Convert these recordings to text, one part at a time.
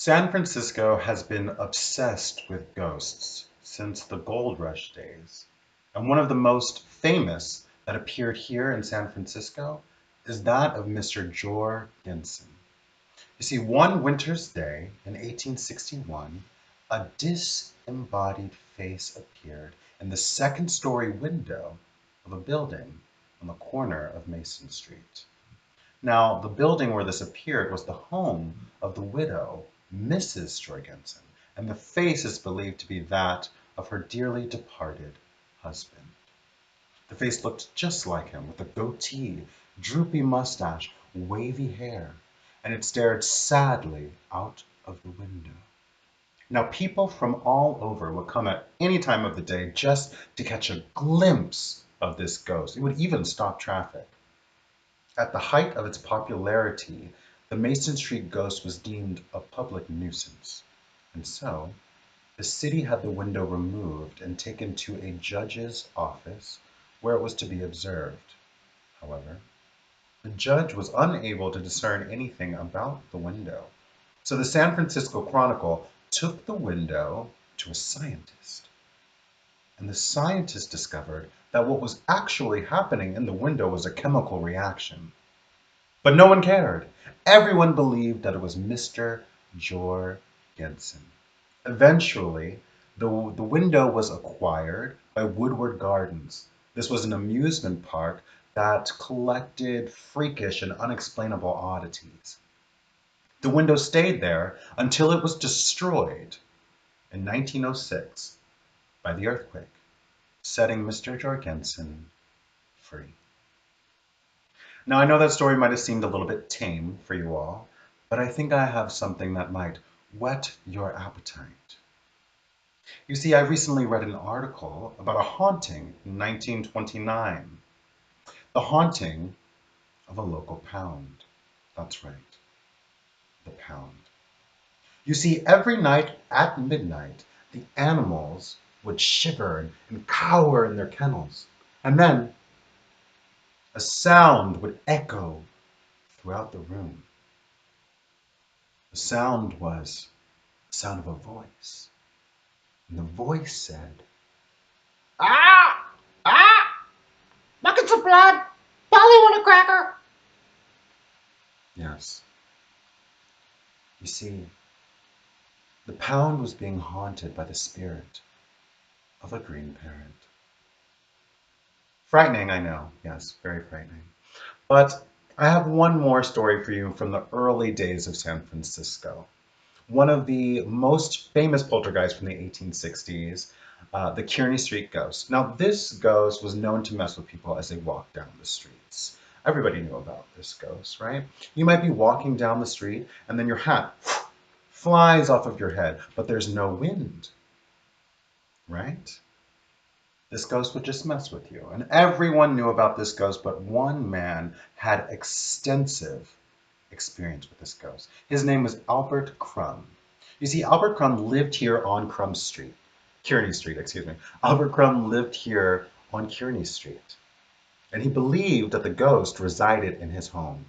San Francisco has been obsessed with ghosts since the gold rush days. And one of the most famous that appeared here in San Francisco is that of Mr. Jor Gensen. You see, one winter's day in 1861, a disembodied face appeared in the second-story window of a building on the corner of Mason Street. Now, the building where this appeared was the home of the widow, Mrs. Jorgensen, and the face is believed to be that of her dearly departed husband. The face looked just like him, with a goatee, droopy mustache, wavy hair, and it stared sadly out of the window. Now, people from all over would come at any time of the day just to catch a glimpse of this ghost. It would even stop traffic. At the height of its popularity, the Mason Street ghost was deemed a public nuisance, and so the city had the window removed and taken to a judge's office where it was to be observed. However, the judge was unable to discern anything about the window, so the San Francisco Chronicle took the window to a scientist. And the scientist discovered that what was actually happening in the window was a chemical reaction. But no one cared. Everyone believed that it was Mr. Jor Gensen. Eventually, the window was acquired by Woodward Gardens. This was an amusement park that collected freakish and unexplainable oddities. The window stayed there until it was destroyed in 1906 by the earthquake, setting Mr. Jorgensen free. Now, I know that story might have seemed a little bit tame for you all, but I think I have something that might whet your appetite. You see, I recently read an article about a haunting in 1929, the haunting of a local pound. That's right, the pound. You see, every night at midnight, the animals would shiver and cower in their kennels, and then a sound would echo throughout the room. The sound was the sound of a voice. And the voice said, Ah! Ah! Buckets of blood! Polly want a cracker! yes. You see, the pound was being haunted by the spirit of a green parrot. Frightening, I know. Yes, very frightening. But I have one more story for you from the early days of San Francisco. One of the most famous poltergeists from the 1860s, the Kearny Street ghost. Now, this ghost was known to mess with people as they walked down the streets. Everybody knew about this ghost, right? You might be walking down the street and then your hat flies off of your head, but there's no wind, right? This ghost would just mess with you. And everyone knew about this ghost, but one man had extensive experience with this ghost. His name was Albert Crumb. You see, Albert Crumb lived here on Kearny Street, excuse me. Albert Crumb lived here on Kearny Street, and he believed that the ghost resided in his home.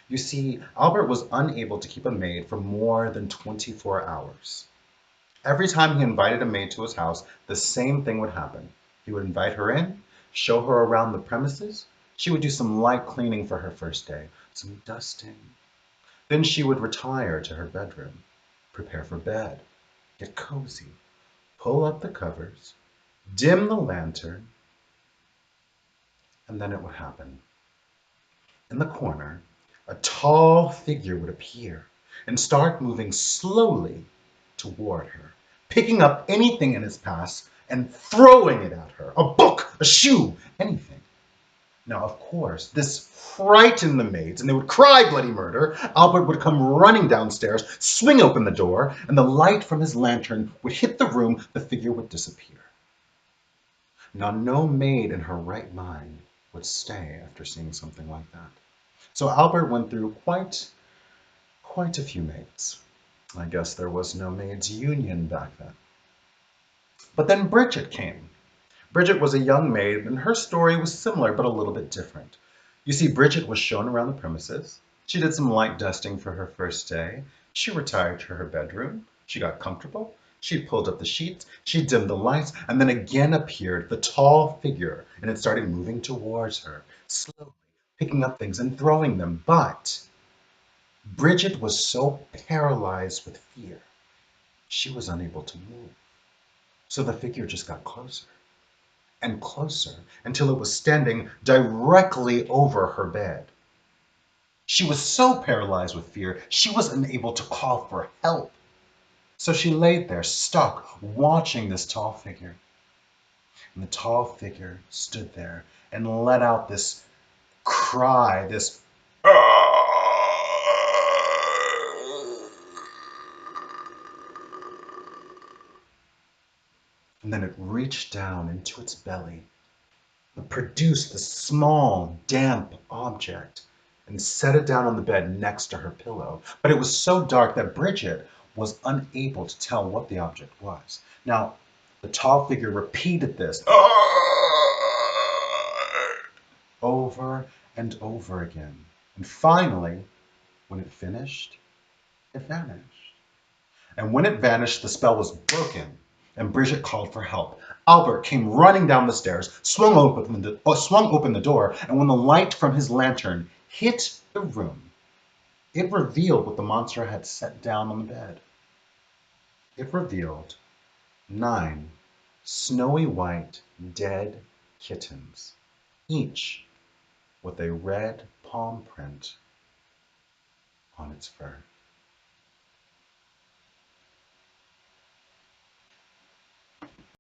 You see, Albert was unable to keep a maid for more than 24 hours. Every time he invited a maid to his house, the same thing would happen. He would invite her in, show her around the premises. She would do some light cleaning for her first day, some dusting. Then she would retire to her bedroom, prepare for bed, get cozy, pull up the covers, dim the lantern, and then it would happen. In the corner, a tall figure would appear and start moving slowly toward her, picking up anything in its path and throwing it at her, a book, a shoe, anything. Now, of course, this frightened the maids, and they would cry bloody murder. Albert would come running downstairs, swing open the door, and the light from his lantern would hit the room. The figure would disappear. Now, no maid in her right mind would stay after seeing something like that. So Albert went through quite a few maids. I guess there was no maids' union back then. But then Bridget came. Bridget was a young maid, and her story was similar but a little bit different. You see, Bridget was shown around the premises. She did some light dusting for her first day. She retired to her bedroom. She got comfortable. She pulled up the sheets. She dimmed the lights, and then again appeared the tall figure, and it started moving towards her, slowly, picking up things and throwing them. But Bridget was so paralyzed with fear, she was unable to move. So the figure just got closer and closer until it was standing directly over her bed. She was so paralyzed with fear, she was unable to call for help. So she laid there, stuck, watching this tall figure. And the tall figure stood there and let out this cry, this. And then it reached down into its belly and produced this small, damp object and set it down on the bed next to her pillow. But it was so dark that Bridget was unable to tell what the object was. Now, the tall figure repeated this over and over again. And finally, when it finished, it vanished. And when it vanished, the spell was broken, and Bridget called for help. Albert came running down the stairs, swung open the door, and when the light from his lantern hit the room, it revealed what the monster had set down on the bed. It revealed 9 snowy white dead kittens, each with a red palm print on its fur.